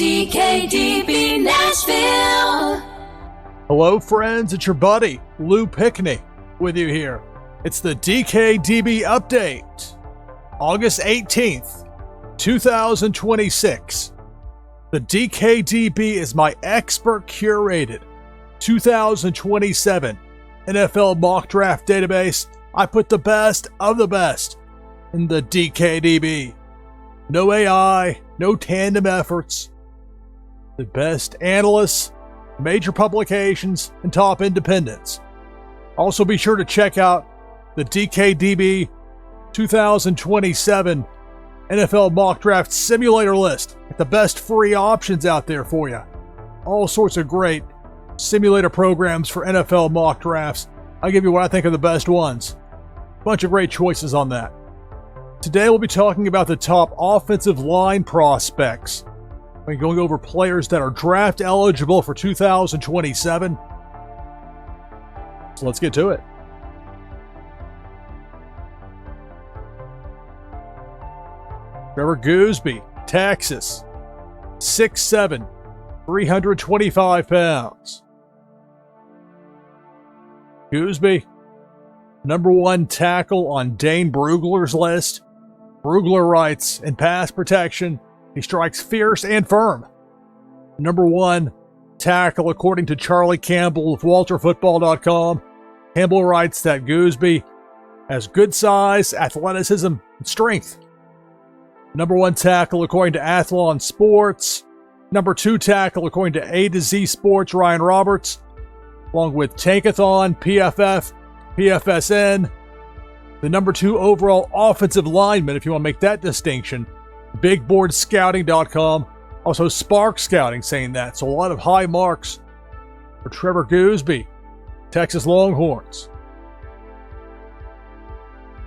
DKDB Nashville. Hello friends, it's your buddy, Lou Pickney, with you here. It's the DKDB update, August 18th, 2026. The DKDB is my expert-curated 2027 NFL mock draft database. I put the best of the best in the DKDB. No AI, no tandem efforts. The best analysts, major publications, and top independents. Also be sure to check out the DKDB 2027 NFL mock draft simulator list. The best free options out there for you. All sorts of great simulator programs for NFL mock drafts. I'll give you what I think are the best ones. Bunch of great choices on that. Today we'll be talking about the top offensive line prospects. We're going over players that are draft eligible for 2027. So let's get to it. Trevor Goosby, Texas, 6'7", 325 pounds. Goosby, number one tackle on Dane Brugler's list. Brugler writes, in pass protection, he strikes fierce and firm. Number one tackle according to Charlie Campbell of WalterFootball.com. Campbell writes that Goosby has good size, athleticism, and strength. Number one tackle according to Athlon Sports. Number two tackle according to A to Z Sports, Ryan Roberts. Along with Tankathon, PFF, PFSN. The number two overall offensive lineman, if you want to make that distinction. BigBoardScouting.com. Also Spark Scouting saying that. So a lot of high marks for Trevor Goosby, Texas Longhorns.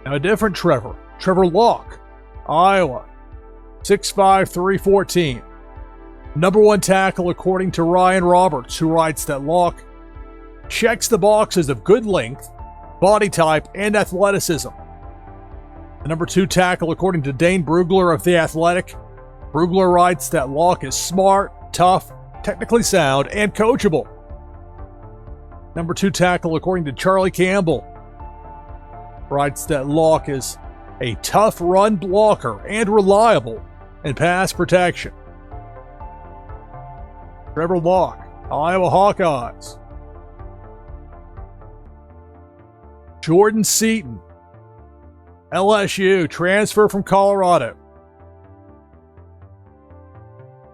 Now a different Trevor. Trevor Lauck, Iowa, 6'5", 314. Number one tackle according to Ryan Roberts, who writes that Lauck checks the boxes of good length, body type, and athleticism. The number two tackle according to Dane Brugler of The Athletic. Brugler writes that Lauck is smart, tough, technically sound, and coachable. Number two tackle according to Charlie Campbell writes that Lauck is a tough run blocker and reliable in pass protection. Trevor Lauck, Iowa Hawkeyes. Jordan Seaton, LSU, transfer from Colorado.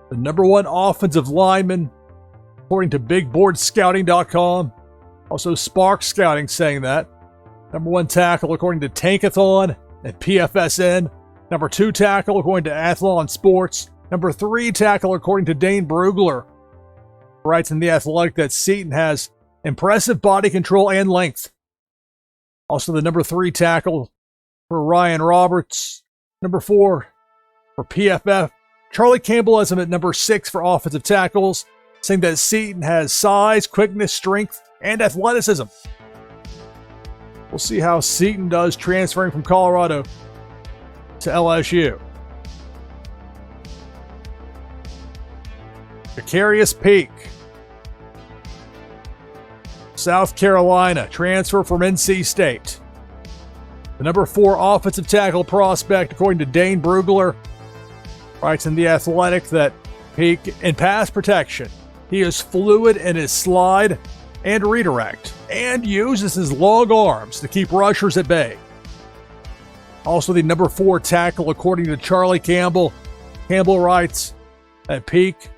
The number one offensive lineman, according to BigBoardScouting.com. Also Spark Scouting saying that. Number one tackle according to Tankathon and PFSN. Number two tackle according to Athlon Sports. Number three tackle according to Dane Brugler. Writes in The Athletic that Seaton has impressive body control and length. Also the number three tackle for Ryan Roberts. Number four for PFF. Charlie Campbell has him at number 6 for offensive tackles, saying that Seaton has size, quickness, strength, and athleticism. We'll see how Seaton does transferring from Colorado to LSU. Jacarrius Peak, South Carolina, transfer from NC State. The number 4 offensive tackle prospect, according to Dane Brugler, writes in The Athletic that Peak, in pass protection, he is fluid in his slide and redirect, and uses his long arms to keep rushers at bay. Also the number 4 tackle, according to Charlie Campbell. Campbell writes that Peak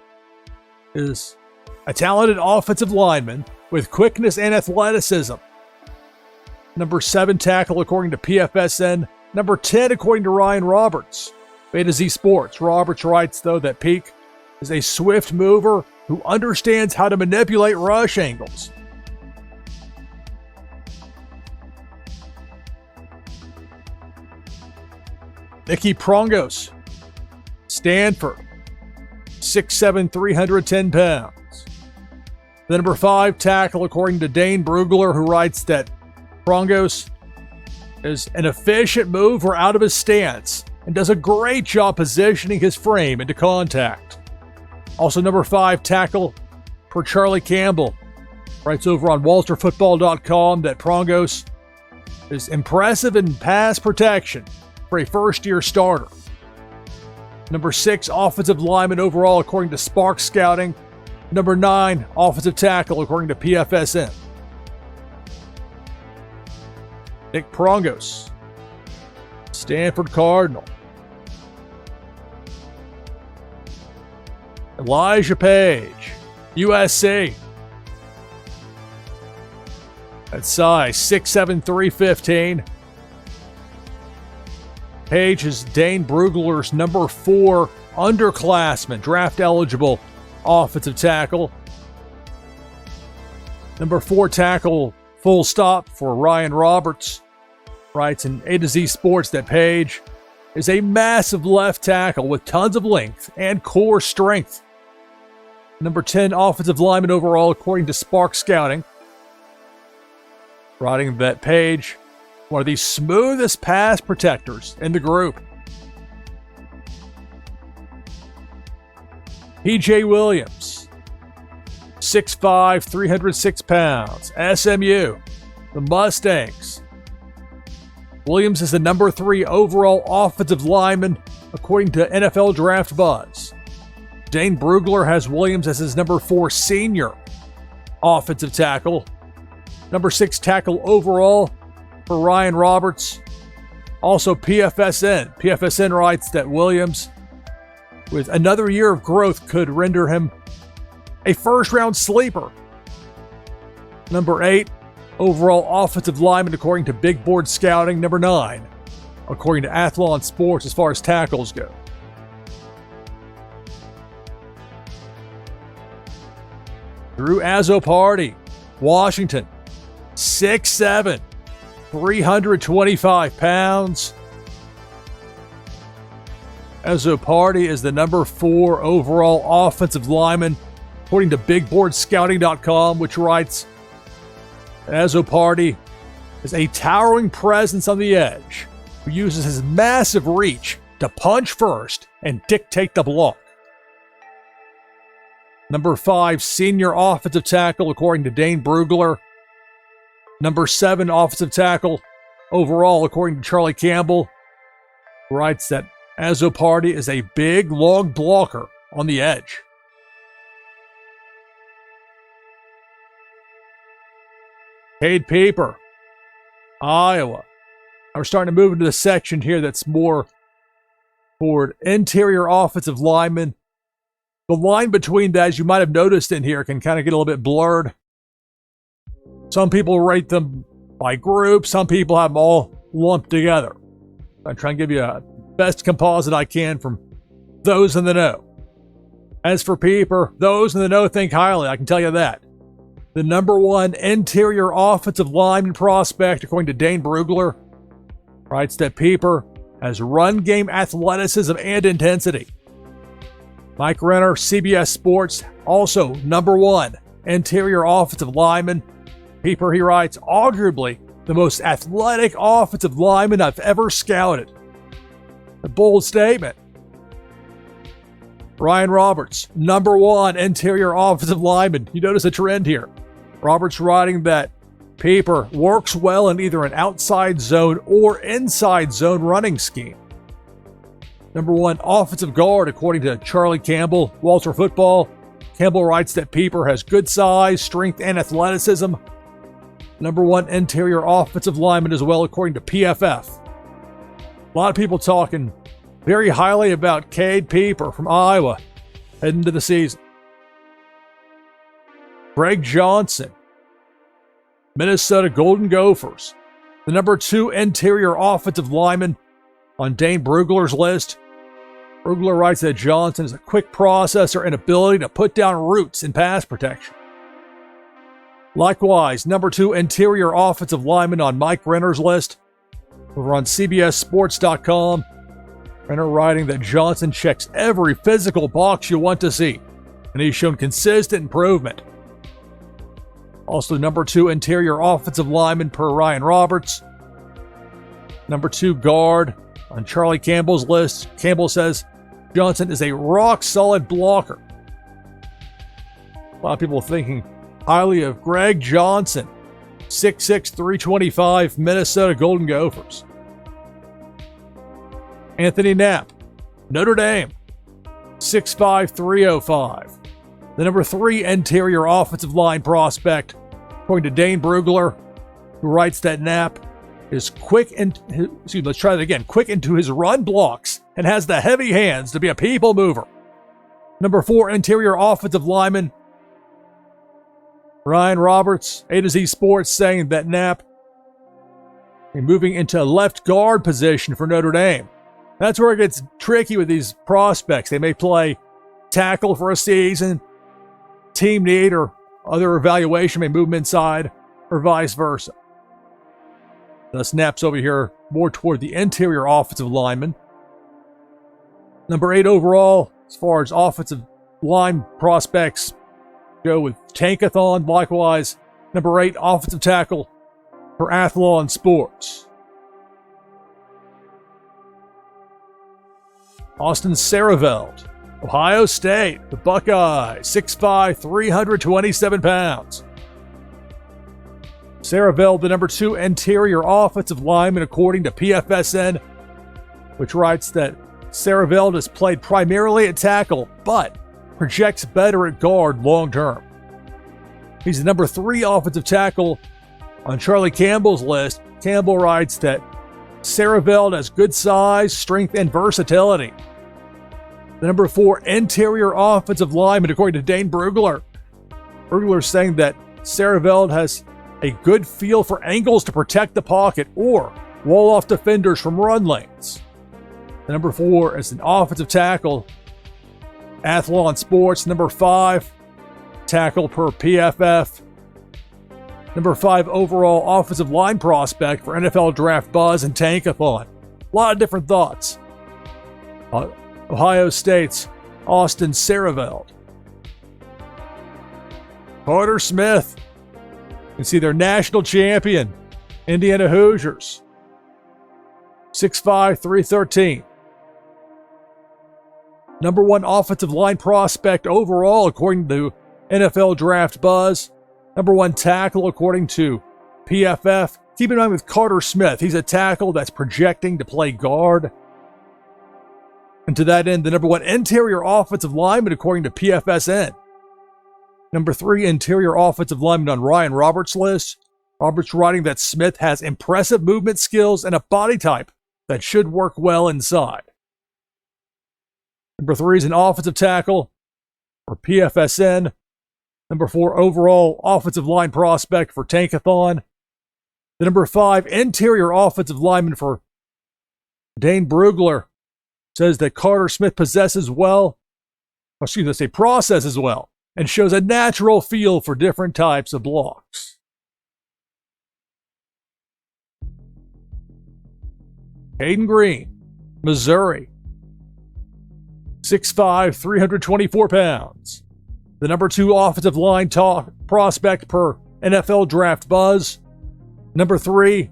is a talented offensive lineman with quickness and athleticism. Number 7 tackle according to PFSN. Number 10 according to Ryan Roberts. A to Z Sports. Roberts writes, though, that Peak is a swift mover who understands how to manipulate rush angles. Niki Prongos, Stanford, 6'7", 310 pounds. The number 5 tackle, according to Dane Brugler, who writes that Prongos is an efficient mover out of his stance and does a great job positioning his frame into contact. Also, number 5 tackle for Charlie Campbell. Writes over on WalterFootball.com that Prongos is impressive in pass protection for a first-year starter. Number 6 offensive lineman overall according to Spark Scouting. Number 9 offensive tackle according to PFSN. Nick Prongos, Stanford Cardinal. Elijah Paige, USC. At size 6'7", 315. Paige is Dane Brugler's number 4 underclassman, draft eligible offensive tackle. Number 4 tackle, full stop for Ryan Roberts. Writes in A to Z Sports that Paige is a massive left tackle with tons of length and core strength. Number 10 offensive lineman overall according to Spark Scouting. Writing that Paige, one of the smoothest pass protectors in the group. PJ Williams, 6'5", 306 pounds, SMU, the Mustangs. Williams is the number 3 overall offensive lineman according to NFL Draft Buzz. Dane Brugler has Williams as his number 4 senior offensive tackle. Number 6 tackle overall for Ryan Roberts. Also PFSN. PFSN writes that Williams, with another year of growth, could render him a first-round sleeper. Number 8 overall offensive lineman according to Big Board Scouting. Number 9 according to Athlon Sports as far as tackles go. Drew Azzopardi, Washington, 6'7", 325 pounds. Azzopardi is the number 4 overall offensive lineman, according to BigBoardScouting.com, which writes, Azzopardi is a towering presence on the edge who uses his massive reach to punch first and dictate the block. Number 5 senior offensive tackle, according to Dane Brugler. Number 7 offensive tackle overall, according to Charlie Campbell, writes that Azzopardi is a big, long blocker on the edge. Cade Pieper, Iowa. We're starting to move into the section here that's more toward interior offensive linemen. The line between that, as you might have noticed in here, can kind of get a little bit blurred. Some people rate them by group. Some people have them all lumped together. I'm trying to give you a best composite I can from those in the know. As for Pieper, those in the know think highly, I can tell you that. The number 1 interior offensive lineman prospect, according to Dane Brugler, writes that Pieper has run game athleticism and intensity. Mike Renner, CBS Sports, also number 1 interior offensive lineman. Pieper, he writes, arguably the most athletic offensive lineman I've ever scouted. A bold statement. Ryan Roberts, number 1 interior offensive lineman. You notice a trend here. Roberts writing that Pieper works well in either an outside zone or inside zone running scheme. Number 1 offensive guard, according to Charlie Campbell, Walter Football. Campbell writes that Pieper has good size, strength, and athleticism. Number 1 interior offensive lineman as well, according to PFF. A lot of people talking very highly about Cade Pieper from Iowa heading into the season. Greg Johnson, Minnesota Golden Gophers, the number 2 interior offensive lineman on Dane Brugler's list. Brugler writes that Johnson is a quick processor and ability to put down roots in pass protection. Likewise, number 2 interior offensive lineman on Mike Renner's list. Over on CBSSports.com, Renner writing that Johnson checks every physical box you want to see, and he's shown consistent improvement. Also, number 2 interior offensive lineman per Ryan Roberts. Number 2 guard on Charlie Campbell's list. Campbell says Johnson is a rock-solid blocker A lot of people thinking highly of Greg Johnson, 6'6", 325, Minnesota Golden Gophers. Anthony Knapp, Notre Dame, 6'5", 305. The number 3 interior offensive line prospect, according to Dane Brugler, who writes that Knapp is quick into his run blocks and has the heavy hands to be a people mover. Number 4 interior offensive lineman, Ryan Roberts, A to Z Sports, saying that Knapp is moving into left guard position for Notre Dame. That's where it gets tricky with these prospects. They may play tackle for a season, team need or other evaluation may move them inside, or vice versa. The snaps over here more toward the interior offensive lineman. Number 8 overall, as far as offensive line prospects go, with Tankathon. Likewise, number 8 offensive tackle for Athlon Sports. Austin Siereveld, Ohio State, the Buckeyes, 6'5", 327 pounds. Siereveld, the number 2 interior offensive lineman, according to PFSN, which writes that Siereveld has played primarily at tackle, but projects better at guard long term. He's the number 3 offensive tackle on Charlie Campbell's list. Campbell writes that Siereveld has good size, strength, and versatility. The number 4 interior offensive lineman, according to Dane Brugler. Brugler saying that Siereveld has a good feel for angles to protect the pocket or wall off defenders from run lanes. The number 4 is an offensive tackle, Athlon Sports. Number 5 tackle per PFF. Number 5 overall offensive line prospect for NFL Draft Buzz and Tankathon. A lot of different thoughts. Ohio State's Austin Siereveld. Carter Smith. You can see their national champion, Indiana Hoosiers. 6'5", 313. Number 1 offensive line prospect overall, according to NFL Draft Buzz. Number 1 tackle, according to PFF. Keep in mind with Carter Smith, he's a tackle that's projecting to play guard. And to that end, the number 1 interior offensive lineman, according to PFSN. Number 3 interior offensive lineman on Ryan Roberts' list. Roberts writing that Smith has impressive movement skills and a body type that should work well inside. Number 3 is an offensive tackle for PFSN. Number 4 overall offensive line prospect for Tankathon. The number 5 interior offensive lineman for Dane Brugler says that Carter Smith processes well, and shows a natural feel for different types of blocks. Cayden Green, Missouri, 6'5", 324 pounds. The number 2 offensive line prospect per NFL Draft Buzz. Number 3,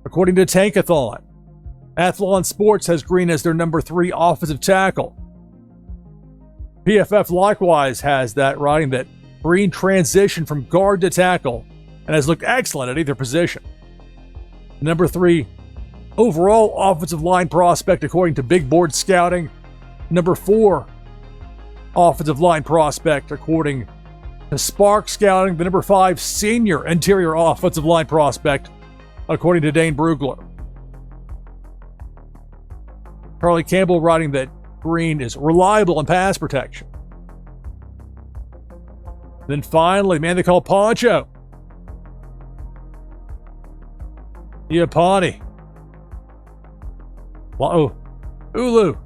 according to Tankathon. Athlon Sports has Green as their number 3 offensive tackle. PFF likewise has that, writing that Green transitioned from guard to tackle and has looked excellent at either position. Number 3 overall offensive line prospect, according to Big Board Scouting. Number 4 offensive line prospect, according to Spark Scouting. The number 5 senior interior offensive line prospect, according to Dane Brugler. Charlie Campbell writing that Green is reliable in pass protection. Then finally, man they call Poncho, Iapani, Laloulu.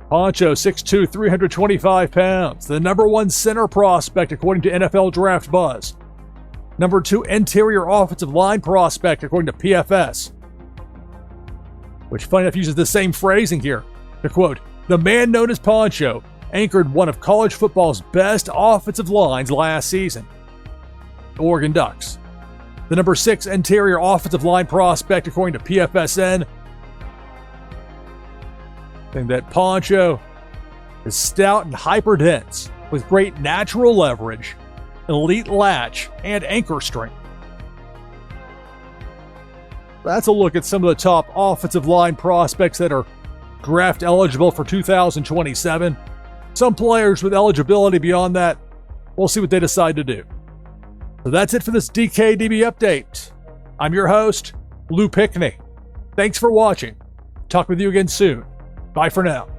Poncho, 6'2", 325 pounds. The number 1 center prospect, according to NFL Draft Buzz. Number 2 interior offensive line prospect, according to PFS. Which, funny enough, uses the same phrasing here. To quote, "The man known as Poncho anchored one of college football's best offensive lines last season, the Oregon Ducks." The number 6 interior offensive line prospect, according to PFSN, saying that Poncho is stout and hyper-dense, with great natural leverage, elite latch, and anchor strength. That's a look at some of the top offensive line prospects that are draft eligible for 2027. Some players with eligibility beyond that, we'll see what they decide to do. So that's it for this DKDB update. I'm your host, Lou Pickney. Thanks for watching. Talk with you again soon. Bye for now.